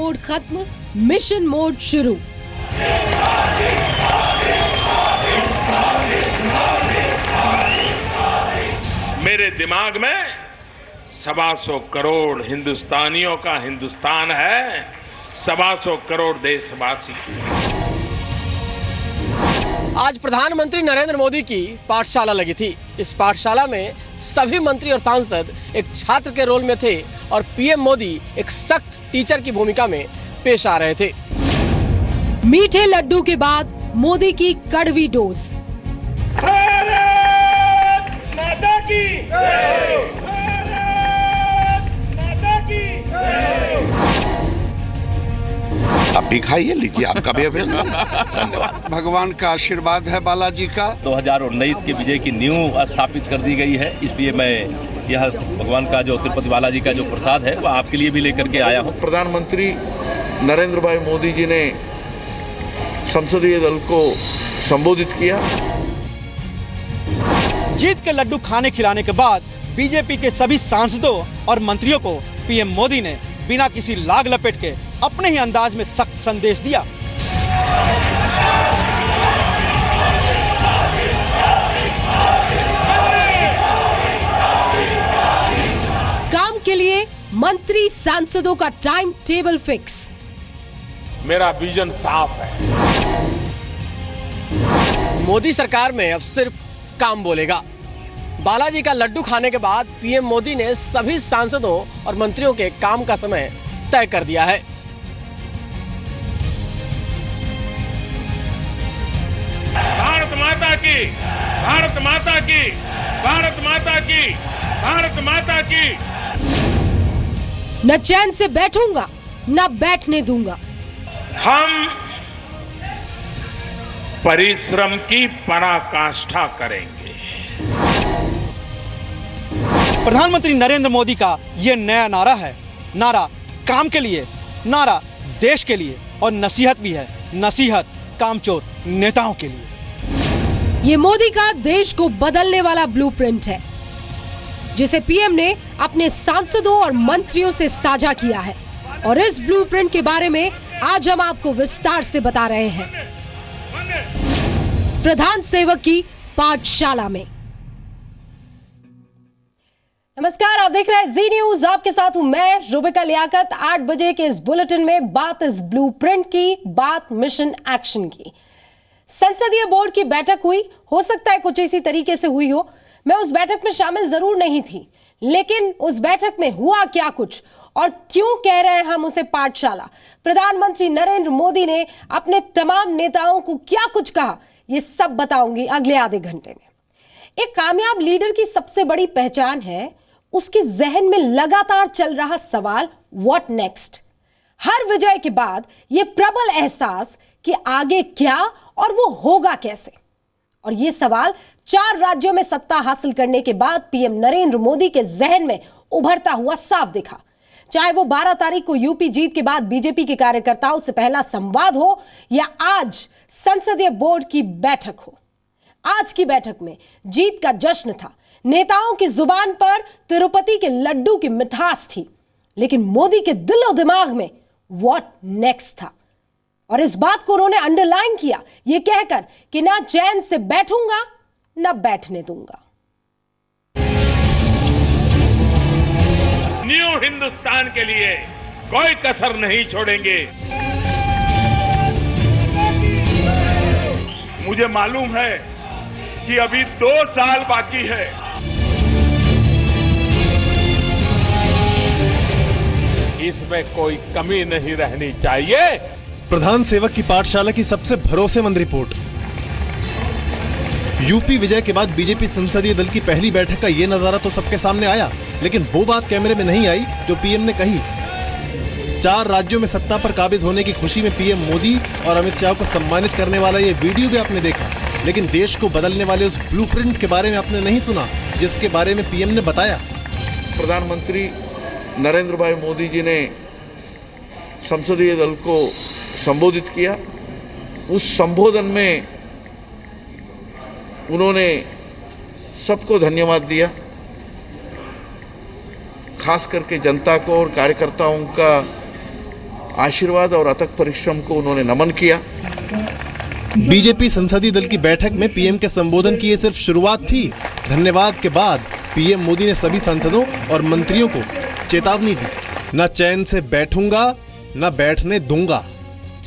Mode खत्म, mission mode शुरू। मेरे दिमाग में 125 करोड़ हिंदुस्तानियों का हिंदुस्तान है, 125 करोड़ देशवासी। आज प्रधानमंत्री नरेंद्र मोदी की पाठशाला लगी थी। इस पाठशाला में सभी मंत्री और सांसद एक छात्र के रोल में थे और पीएम मोदी एक सख्त टीचर की भूमिका में पेश आ रहे थे। मीठे लड्डू के बाद मोदी की कड़वी डोज। भारत माता की जय! भारत माता की जय! आप भी खाइए, लीजिए, आपका भी अभिनंदन। धन्यवाद। भगवान का आशीर्वाद है बालाजी का। 2019 के विजय की नींव स्थापित कर दी गई है, इसलिए मैं यह भगवान का जो तिरुपति बालाजी का जो प्रसाद है वह आपके लिए भी लेकर के आया हूँ। प्रधानमंत्री नरेंद्र भाई मोदी जी ने संसदीय दल को संबोधित किया। जीत के लड्डू खाने खिलाने के बाद बीजेपी के सभी सांसदों और मंत्रियों को पीएम मोदी ने बिना किसी लाग लपेट के अपने ही अंदाज में सख्त संदेश दिया। काम के लिए मंत्री सांसदों का टाइम टेबल फिक्स। मेरा विजन साफ है। मोदी सरकार में अब सिर्फ काम बोलेगा। बालाजी का लड्डू खाने के बाद पीएम मोदी ने सभी सांसदों और मंत्रियों के काम का समय तय कर दिया है। भारत माता की, भारत माता की, भारत माता की, भारत माता की। न चैन से बैठूंगा, न बैठने दूंगा। हम परिश्रम की पराकाष्ठा करेंगे। प्रधानमंत्री नरेंद्र मोदी का ये नया नारा है। नारा काम के लिए, नारा देश के लिए और नसीहत भी है। नसीहत कामचोर नेताओं के लिए। ये मोदी का देश को बदलने वाला ब्लूप्रिंट है, जिसे पीएम ने अपने सांसदों और मंत्रियों से साझा किया है। और इस ब्लूप्रिंट के बारे में आज हम आपको विस्तार से बता रहे हैं प्रधान सेवक की पाठशाला में। नमस्कार, आप देख रहे हैं जी न्यूज। आपके साथ हूं मैं रुबिका लियाकत। 8 बजे के इस बुलेटिन में बात इस ब्लूप्रिंट की, बात मिशन एक्शन की। संसदीय बोर्ड की बैठक हुई, हो सकता है कुछ इसी तरीके से हुई हो। मैं उस बैठक में शामिल जरूर नहीं थी, लेकिन उस बैठक में हुआ क्या कुछ और क्यों कह रहे हैं हम उसे पाठशाला। प्रधानमंत्री नरेंद्र मोदी ने अपने तमाम नेताओं को क्या कुछ कहा, ये सब बताऊंगी अगले आधे घंटे में। एक कामयाब लीडर की सबसे बड़ी पहचान है उसके जहन में लगातार चल रहा सवाल, व्हाट नेक्स्ट। हर विजय के बाद यह प्रबल एहसास कि आगे क्या और वो होगा कैसे। और यह सवाल 4 राज्यों में सत्ता हासिल करने के बाद पीएम नरेंद्र मोदी के जहन में उभरता हुआ साफ दिखा। चाहे वो 12 तारीख को यूपी जीत के बाद बीजेपी के कार्यकर्ताओं से पहला संवाद हो या आज संसदीय बोर्ड की बैठक हो। आज की बैठक में जीत का जश्न था। नेताओं की जुबान पर तिरुपति के लड्डू की मिठास थी, लेकिन मोदी के दिलो दिमाग में व्हाट नेक्स्ट था। और इस बात को उन्होंने अंडरलाइन किया, यह कहकर कि ना चैन से बैठूंगा ना बैठने दूंगा। न्यू हिंदुस्तान के लिए कोई कसर नहीं छोड़ेंगे। मुझे मालूम है कि अभी 2 साल बाकी है। इसमें कोई कमी नहीं रहनी चाहिए। प्रधान सेवक की पाठशाला की सबसे भरोसेमंद रिपोर्ट। यूपी विजय के बाद बीजेपी संसदीय दल की पहली बैठक का ये नजारा तो सबके सामने आया, लेकिन वो बात कैमरे में नहीं आई जो पीएम ने कही। 4 राज्यों में सत्ता पर काबिज होने की खुशी में पीएम मोदी और अमित शाह को सम्मानित करने वाला ये वीडियो भी आपने देखा, लेकिन देश को बदलने वाले उस ब्लूप्रिंट के बारे में आपने नहीं सुना जिसके बारे में पीएम ने बताया। प्रधानमंत्री नरेंद्र भाई मोदी जी ने संसदीय दल को संबोधित किया। उस संबोधन में उन्होंने सबको धन्यवाद दिया, खास करके जनता को और कार्यकर्ताओं का आशीर्वाद और अथक परिश्रम को उन्होंने नमन किया। बीजेपी संसदीय दल की बैठक में पीएम के संबोधन की ये सिर्फ शुरुआत थी। धन्यवाद के बाद पीएम मोदी ने सभी सांसदों और मंत्रियों को चेतावनी दी, न चैन से बैठूंगा न बैठने दूंगा।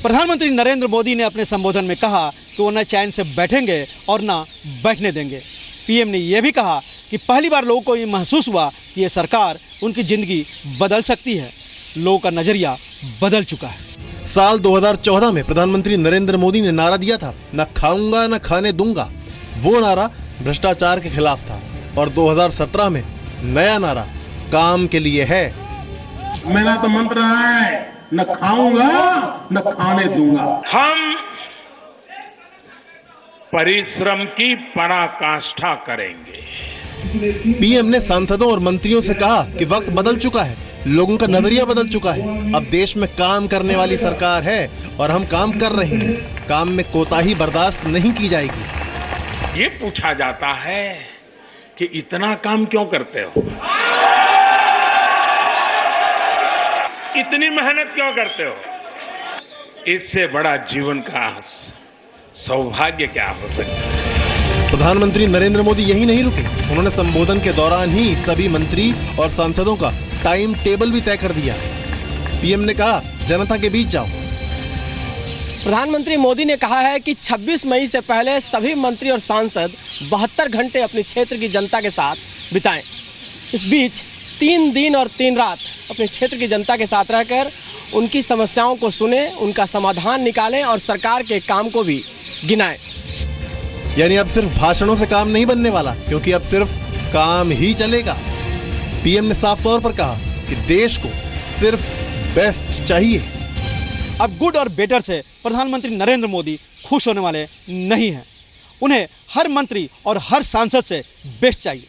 प्रधानमंत्री नरेंद्र मोदी ने अपने संबोधन में कहा कि वो न चैन से बैठेंगे और न बैठने देंगे। पीएम ने यह भी कहा कि पहली बार लोगों को ये महसूस हुआ कि ये सरकार उनकी जिंदगी बदल सकती है। लोगों का नजरिया बदल चुका है। साल 2014 में प्रधानमंत्री नरेंद्र मोदी ने नारा दिया था, न खाऊंगा न खाने दूंगा। वो नारा भ्रष्टाचार के खिलाफ था। और 2017 में नया नारा काम के लिए है। मेरा तो मंत्र है, न खाऊंगा न खाने दूंगा। हम परिश्रम की पराकाष्ठा करेंगे। पीएम ने सांसदों और मंत्रियों से कहा कि वक्त बदल चुका है, लोगों का नजरिया बदल चुका है। अब देश में काम करने वाली सरकार है और हम काम कर रहे हैं। काम में कोताही बर्दाश्त नहीं की जाएगी। ये पूछा जाता है कि इतना काम क्यों करते हो, इतनी मेहनत क्यों करते हो? इससे बड़ा जीवन का सौभाग्य क्या हो सकता है? प्रधानमंत्री नरेंद्र मोदी यही नहीं रुके। उन्होंने संबोधन के दौरान ही सभी मंत्री और सांसदों का टाइम टेबल भी तय कर दिया। पीएम ने कहा, जनता के बीच जाओ। प्रधानमंत्री मोदी ने कहा है कि 26 मई से पहले सभी मंत्री और सांसद 72 घंटे अपने क्षेत्र की जनता के साथ बिताएं। इस बीच 3 दिन और 3 रात अपने क्षेत्र की जनता के साथ रहकर उनकी समस्याओं को सुने, उनका समाधान निकालें और सरकार के काम को भी गिनाएं। यानी अब सिर्फ भाषणों से काम नहीं बनने वाला, क्योंकि अब सिर्फ काम ही चलेगा। पीएम ने साफ तौर पर कहा कि देश को सिर्फ बेस्ट चाहिए। अब गुड और बेटर से प्रधानमंत्री नरेंद्र मोदी खुश होने वाले नहीं हैं। उन्हें हर मंत्री और हर सांसद से बेस्ट चाहिए।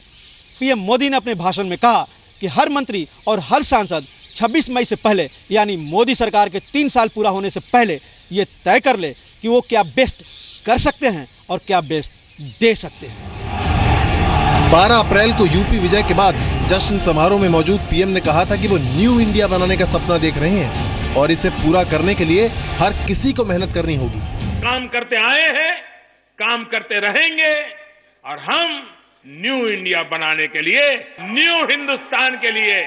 पीएम मोदी ने अपने भाषण में कहा कि हर मंत्री और हर सांसद 26 मई से पहले, यानी मोदी सरकार के 3 साल पूरा होने से पहले, ये तय कर ले कि वो क्या बेस्ट कर सकते हैं और क्या बेस्ट दे सकते हैं। 12 अप्रैल को यूपी विजय के बाद जश्न समारोह में मौजूद पीएम ने कहा था कि वो न्यू इंडिया बनाने का सपना देख रहे हैं और इसे पूरा करने के लिए हर किसी को मेहनत करनी होगी। काम करते आए हैं, काम करते रहेंगे और हम न्यू इंडिया बनाने के लिए, न्यू हिंदुस्तान के लिए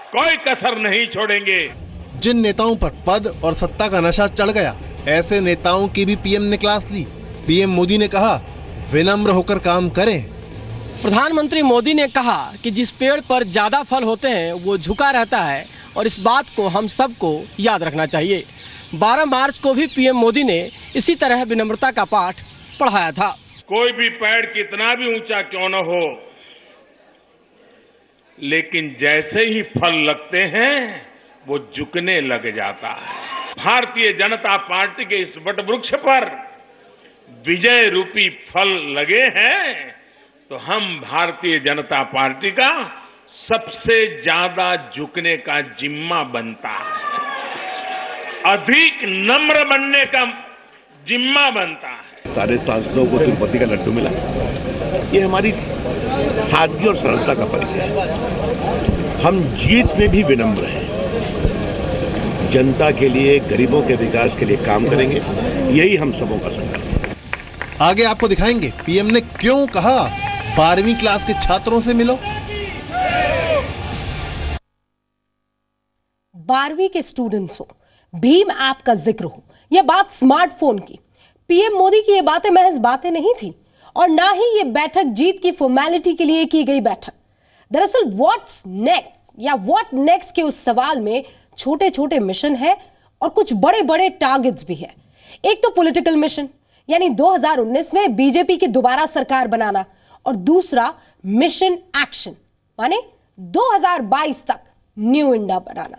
कोई कसर नहीं छोड़ेंगे। जिन नेताओं पर पद और सत्ता का नशा चढ़ गया, ऐसे नेताओं की भी पीएम ने क्लास ली। पीएम मोदी ने कहा, विनम्र होकर काम करें। प्रधानमंत्री मोदी ने कहा कि जिस पेड़ पर ज्यादा फल होते हैं वो झुका रहता है और इस बात को हम सबको याद रखना चाहिए। 12 मार्च को भी पीएम मोदी ने इसी तरह विनम्रता का पाठ पढ़ाया था। कोई भी पेड़ कितना भी ऊंचा क्यों न हो, लेकिन जैसे ही फल लगते हैं वो झुकने लग जाता है। भारतीय जनता पार्टी के इस वटवृक्ष पर विजय रूपी फल लगे हैं तो हम भारतीय जनता पार्टी का सबसे ज्यादा झुकने का जिम्मा बनता है, अधिक नम्र बनने का जिम्मा बनता है। सारे सांसदों को तिरुपति का लड्डू मिला। ये हमारी सादगी और सरलता का परिचय है। हम जीत में भी विनम्र हैं। जनता के लिए, गरीबों के विकास के लिए काम करेंगे, यही हम सबों का संकल्प है। आगे आपको दिखाएंगे पीएम ने क्यों कहा 12वीं क्लास के छात्रों से मिलो। 12वीं के स्टूडेंट्स हो, भीम ऐप का जिक्र हो, यह बात स्मार्टफोन की, पीएम मोदी की ये बातें महज बातें नहीं थी और ना ही ये बैठक जीत की फॉर्मेलिटी के लिए की गई बैठक। दरअसल व्हाट्स नेक्स्ट या व्हाट नेक्स्ट के उस सवाल में छोटे छोटे मिशन है और कुछ बड़े बड़े टारगेट्स भी है। एक तो पॉलिटिकल मिशन, यानी 2019 में बीजेपी की दोबारा सरकार बनाना, और दूसरा मिशन एक्शन, माने 2022 तक न्यू इंडिया बनाना।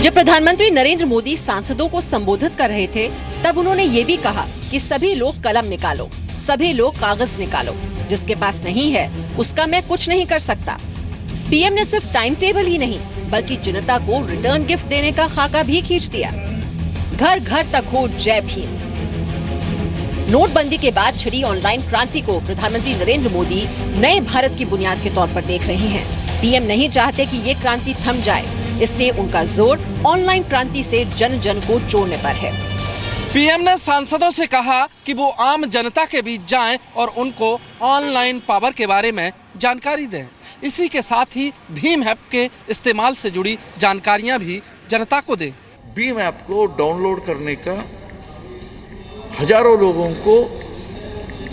जब प्रधानमंत्री नरेंद्र मोदी सांसदों को संबोधित कर रहे थे, तब उन्होंने ये भी कहा कि सभी लोग कलम निकालो, सभी लोग कागज निकालो, जिसके पास नहीं है उसका मैं कुछ नहीं कर सकता। पीएम ने सिर्फ टाइम टेबल ही नहीं बल्कि जनता को रिटर्न गिफ्ट देने का खाका भी खींच दिया। घर घर तक हो जय भीम। नोटबंदी के बाद छिड़ी ऑनलाइन क्रांति को प्रधानमंत्री नरेंद्र मोदी नए भारत की बुनियाद के तौर पर देख रहे हैं। पीएम नहीं चाहते कि ये क्रांति थम जाए, इसलिए उनका जोर ऑनलाइन क्रांति से जन जन को जोड़ने पर है। पीएम ने सांसदों से कहा कि वो आम जनता के बीच जाएं और उनको ऑनलाइन पावर के बारे में जानकारी दें। इसी के साथ ही भीम ऐप के इस्तेमाल से जुड़ी जानकारियां भी जनता को दें। भीम ऐप को डाउनलोड करने का, हजारों लोगों को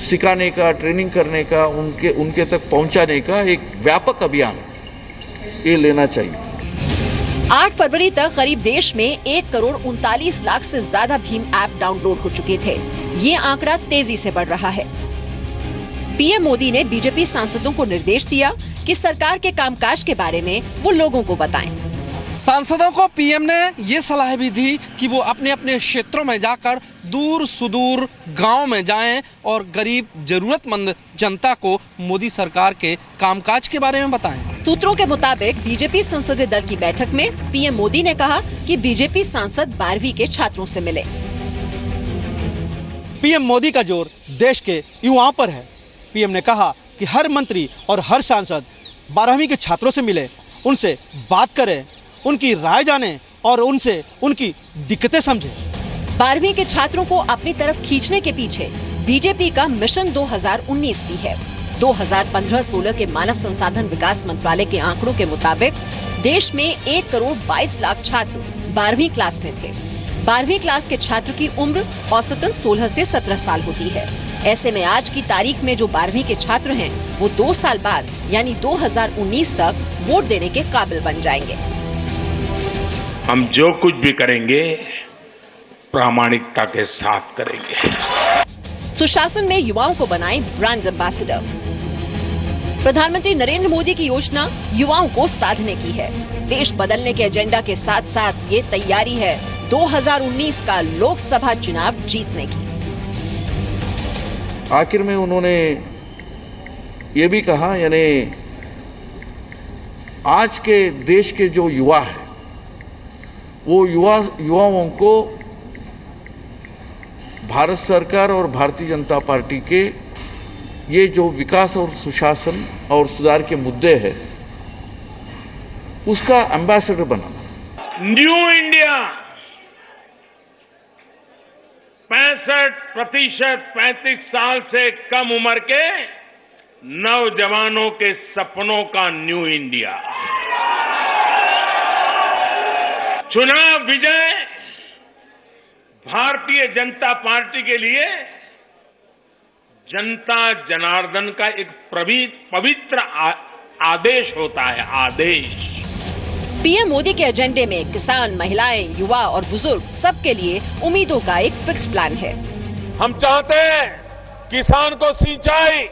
सिखाने का, ट्रेनिंग करने का, उनके तक पहुंचाने का एक व्यापक अभियान ये लेना चाहिए। 8 फरवरी तक करीब देश में 1 करोड़ 39 लाख से ज्यादा भीम ऐप डाउनलोड हो चुके थे। ये आंकड़ा तेजी से बढ़ रहा है। पीएम मोदी ने बीजेपी सांसदों को निर्देश दिया कि सरकार के कामकाज के बारे में वो लोगों को बताएं। सांसदों को पीएम ने ये सलाह भी दी कि वो अपने अपने क्षेत्रों में जाकर दूर सुदूर गांव में जाएं और गरीब जरूरतमंद जनता को मोदी सरकार के कामकाज के बारे में बताएं। सूत्रों के मुताबिक बीजेपी संसदीय दल की बैठक में पीएम मोदी ने कहा कि बीजेपी सांसद 12वीं के छात्रों से मिले। पीएम मोदी का जोर देश के युवाओं पर है। पीएम ने कहा कि हर मंत्री और हर सांसद 12वीं के छात्रों से मिले, उनसे बात करें, उनकी राय जाने और उनसे उनकी दिक्कतें समझें। 12वीं के छात्रों को अपनी तरफ खींचने के पीछे बीजेपी का मिशन 2019 भी है। 2015-16 के मानव संसाधन विकास मंत्रालय के आंकड़ों के मुताबिक देश में 1 करोड़ 22 लाख छात्र 12वीं क्लास में थे। 12वीं क्लास के छात्र की उम्र औसतन 16 से 17 साल होती है। ऐसे में आज की तारीख में जो 12वीं के छात्र हैं, वो 2 साल बाद यानी 2019 तक वोट देने के काबिल बन जाएंगे। हम जो कुछ भी करेंगे प्रामाणिकता के साथ करेंगे। सुशासन में युवाओं को बनाएं ब्रांड एम्बेसडर। प्रधानमंत्री नरेंद्र मोदी की योजना युवाओं को साधने की है। देश बदलने के एजेंडा के साथ साथ ये तैयारी है 2019 का लोकसभा चुनाव जीतने की। आखिर में उन्होंने ये भी कहा, यानी आज के देश के जो युवा है वो युवाओं को भारत सरकार और भारतीय जनता पार्टी के ये जो विकास और सुशासन और सुधार के मुद्दे हैं उसका एम्बेसडर बनाना। न्यू इंडिया 65% 35 साल से कम उम्र के नौजवानों के सपनों का न्यू इंडिया। चुनाव विजय भारतीय जनता पार्टी के लिए जनता जनार्दन का एक पवित्र आदेश होता है। आदेश। पीएम मोदी के एजेंडे में किसान, महिलाएं, युवा और बुजुर्ग सबके लिए उम्मीदों का एक फिक्स प्लान है। हम चाहते हैं किसान को सिंचाई,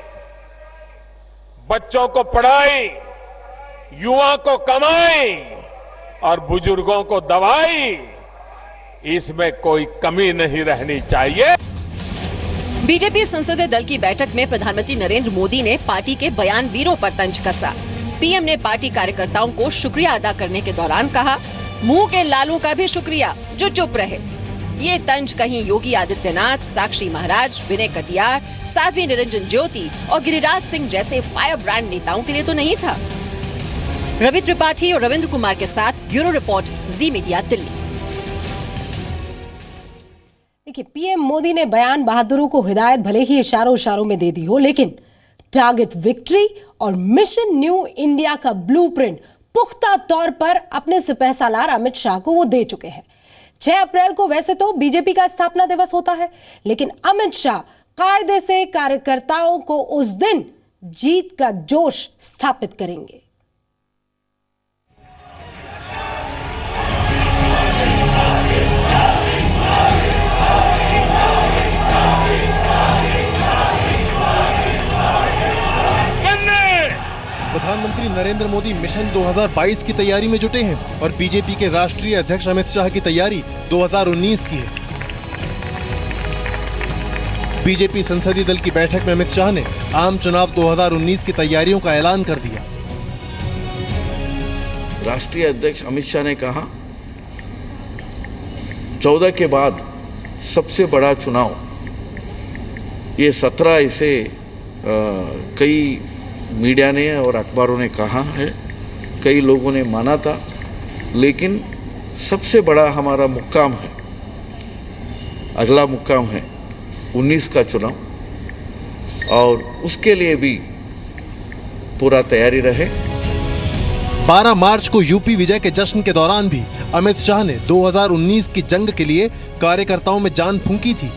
बच्चों को पढ़ाई, युवा को कमाई और बुजुर्गों को दवाई, इसमें कोई कमी नहीं रहनी चाहिए। बीजेपी संसदीय दल की बैठक में प्रधानमंत्री नरेंद्र मोदी ने पार्टी के बयानवीरों पर तंज कसा। पीएम ने पार्टी कार्यकर्ताओं को शुक्रिया अदा करने के दौरान कहा, मुंह के लालों का भी शुक्रिया जो चुप रहे। ये तंज कहीं योगी आदित्यनाथ, साक्षी महाराज, विनय कटियार, साध्वी निरंजन ज्योति और गिरिराज सिंह जैसे फायर ब्रांड नेताओं के लिए तो नहीं था। रवि त्रिपाठी और रविंद्र कुमार के साथ ब्यूरो रिपोर्ट, जी मीडिया, दिल्ली। देखिए, पीएम मोदी ने बयान बहादुरों को हिदायत भले ही इशारों में दे दी हो, लेकिन टारगेट विक्ट्री और मिशन न्यू इंडिया का ब्लूप्रिंट पुख्ता तौर पर अपने सिपहसालार अमित शाह को वो दे चुके हैं। 6 अप्रैल को वैसे तो बीजेपी का स्थापना दिवस होता है, लेकिन अमित शाह कायदे से कार्यकर्ताओं को उस दिन जीत का जोश स्थापित करेंगे। प्रधानमंत्री नरेंद्र मोदी मिशन 2022 की तैयारी में जुटे हैं और बीजेपी के राष्ट्रीय अध्यक्ष अमित शाह की तैयारी 2019 की है। बीजेपी संसदीय दल की बैठक में अमित शाह ने आम चुनाव 2019 की तैयारियों का ऐलान कर दिया। राष्ट्रीय अध्यक्ष अमित शाह ने कहा, 14 के बाद सबसे बड़ा चुनाव ये 17 ऐसे कई मीडिया ने और अखबारों ने कहा है, कई लोगों ने माना था, लेकिन सबसे बड़ा हमारा मुक्काम है, अगला मुक्काम है 19 का चुनाव, और उसके लिए भी पूरा तैयारी रहे। 12 मार्च को यूपी विजय के जश्न के दौरान भी अमित शाह ने 2019 की जंग के लिए कार्यकर्ताओं में जान फूंकी थी।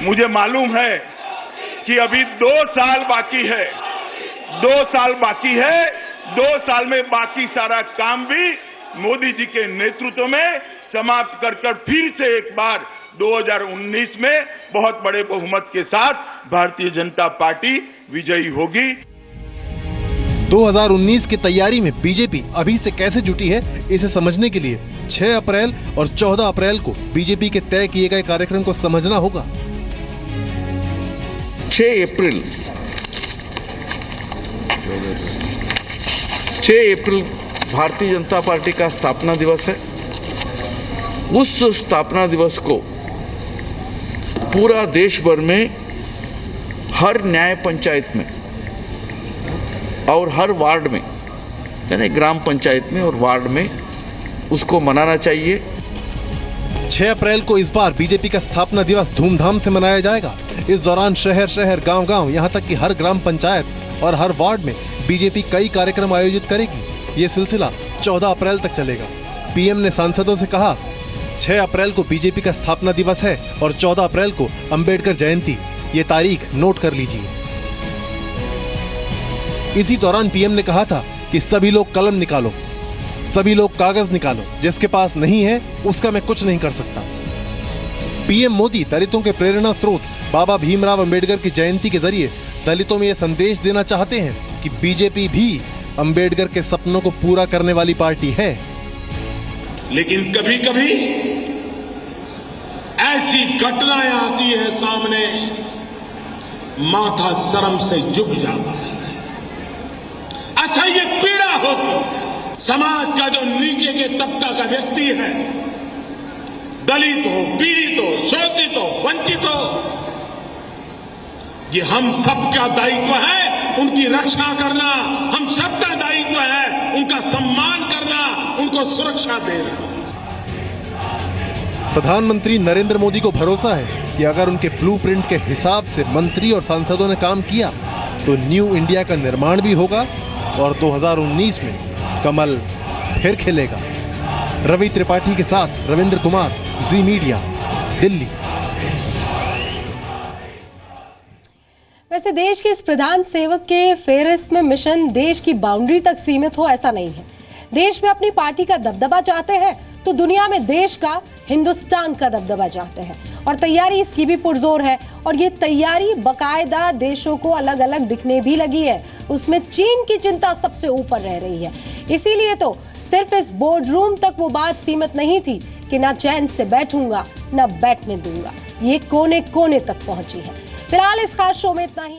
मुझे मालूम है कि अभी 2 साल बाकी है, 2 साल बाकी है। 2 साल में बाकी सारा काम भी मोदी जी के नेतृत्व में समाप्त कर फिर से एक बार 2019 में बहुत बड़े बहुमत के साथ भारतीय जनता पार्टी विजयी होगी। 2019 की तैयारी में बीजेपी अभी से कैसे जुटी है, इसे समझने के लिए 6 अप्रैल और 14 अप्रैल को बीजेपी के तय किए गए कार्यक्रम को समझना होगा। 6 अप्रैल भारतीय जनता पार्टी का स्थापना दिवस है। उस स्थापना दिवस को पूरा देश भर में हर न्याय पंचायत में और हर वार्ड में, यानी ग्राम पंचायत में और वार्ड में उसको मनाना चाहिए। 6 अप्रैल को इस बार बीजेपी का स्थापना दिवस धूमधाम से मनाया जाएगा। इस दौरान शहर शहर, गांव-गांव, यहां तक कि हर ग्राम पंचायत और हर वार्ड में बीजेपी कई कार्यक्रम आयोजित करेगी। ये सिलसिला 14 अप्रैल तक चलेगा। पीएम ने सांसदों से कहा 6 अप्रैल को बीजेपी का स्थापना दिवस है और 14 अप्रैल को अंबेडकर जयंती। ये तारीख नोट कर लीजिए। इसी दौरान पीएम ने कहा था कि सभी लोग कलम निकालो, सभी लोग कागज निकालो, जिसके पास नहीं है उसका मैं कुछ नहीं कर सकता। पीएम मोदी दलितों के प्रेरणा स्रोत बाबा भीमराव अंबेडकर की जयंती के जरिए दलितों में यह संदेश देना चाहते हैं कि बीजेपी भी अंबेडकर के सपनों को पूरा करने वाली पार्टी है। लेकिन कभी कभी ऐसी घटनाएं आती है सामने, माथा शर्म से झुक जाता है। असह्य पीड़ा होती। समाज का जो नीचे के तबका का व्यक्ति है, दलित हो, पीड़ित हो, शोषित हो, वंचित हो, ये हम सबका दायित्व है उनकी रक्षा करना। हम सबका दायित्व है उनका सम्मान करना, उनको सुरक्षा देना। प्रधानमंत्री नरेंद्र मोदी को भरोसा है कि अगर उनके ब्लूप्रिंट के हिसाब से मंत्री और सांसदों ने काम किया तो न्यू इंडिया का निर्माण भी होगा और 2019 में कमल फिर खिलेगा। रवि त्रिपाठी के साथ रविंद्र कुमार, जी मीडिया, दिल्ली। वैसे देश के इस प्रधान सेवक के फेहरिस्त में मिशन देश की बाउंड्री तक सीमित हो ऐसा नहीं है। देश में अपनी पार्टी का दबदबा चाहते हैं तो दुनिया में देश का, हिंदुस्तान का दबदबा चाहते हैं और तैयारी इसकी भी पुरजोर है। और ये तैयारी बाकायदा देशों को अलग अलग दिखने भी लगी है। उसमें चीन की चिंता सबसे ऊपर रह रही है। इसीलिए तो सिर्फ इस बोर्ड रूम तक वो बात सीमित नहीं थी कि ना चैन से बैठूंगा ना बैठने दूंगा, ये कोने कोने तक पहुंची है। फिलहाल इस खास शो में इतना ही।